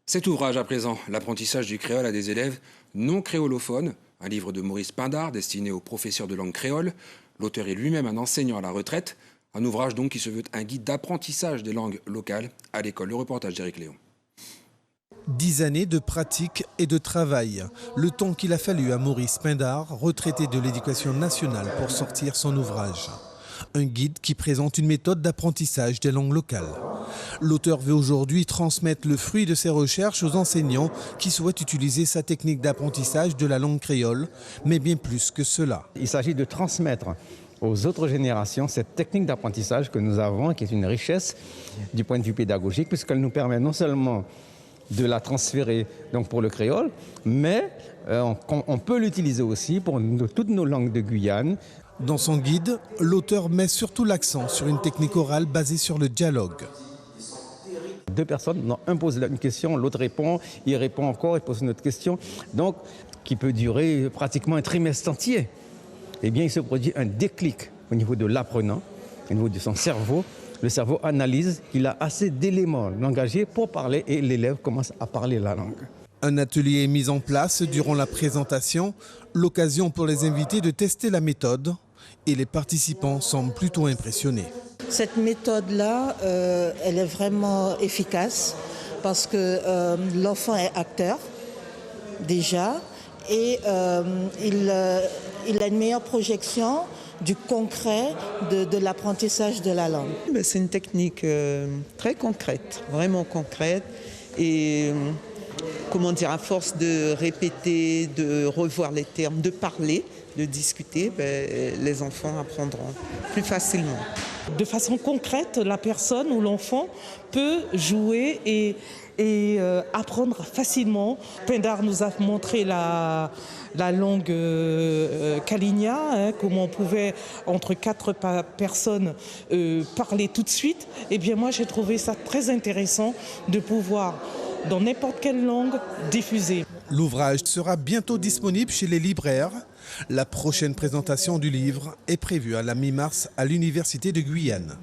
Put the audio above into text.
Cet ouvrage à présent, l'apprentissage du créole à des élèves non créolophones, un livre de Maurice Pindard destiné aux professeurs de langue créole. L'auteur est lui-même un enseignant à la retraite. Un ouvrage donc qui se veut un guide d'apprentissage des langues locales à l'école. Le reportage d'Éric Léon. 10 années de pratique et de travail, le temps qu'il a fallu à Maurice Pindard, retraité de l'Éducation nationale, pour sortir son ouvrage. Un guide qui présente une méthode d'apprentissage des langues locales. L'auteur veut aujourd'hui transmettre le fruit de ses recherches aux enseignants qui souhaitent utiliser sa technique d'apprentissage de la langue créole, mais bien plus que cela. Il s'agit de transmettre aux autres générations cette technique d'apprentissage que nous avons, qui est une richesse du point de vue pédagogique, puisqu'elle nous permet non seulement de la transférer donc pour le créole, mais on peut l'utiliser aussi pour toutes nos langues de Guyane. Dans son guide, l'auteur met surtout l'accent sur une technique orale basée sur le dialogue. Deux personnes, un pose une question, l'autre répond, il répond encore, il pose une autre question, donc qui peut durer pratiquement un trimestre entier. Eh bien, il se produit un déclic au niveau de l'apprenant, au niveau de son cerveau. Le cerveau analyse qu'il a assez d'éléments langagiers pour parler et l'élève commence à parler la langue. Un atelier est mis en place durant la présentation, l'occasion pour les invités de tester la méthode et les participants semblent plutôt impressionnés. Cette méthode-là, elle est vraiment efficace parce que l'enfant est acteur déjà et il a une meilleure projection du concret de l'apprentissage de la langue. C'est une technique très concrète, vraiment concrète et comment dire, à force de répéter, de revoir les termes, de parler, de discuter, les enfants apprendront plus facilement. De façon concrète, la personne ou l'enfant peut jouer et apprendre facilement. Pindard nous a montré la langue Kalinia, comment on pouvait, entre 4 personnes, parler tout de suite. Eh bien moi j'ai trouvé ça très intéressant de pouvoir, dans n'importe quelle langue, diffuser. L'ouvrage sera bientôt disponible chez les libraires. La prochaine présentation du livre est prévue à la mi-mars à l'Université de Guyane.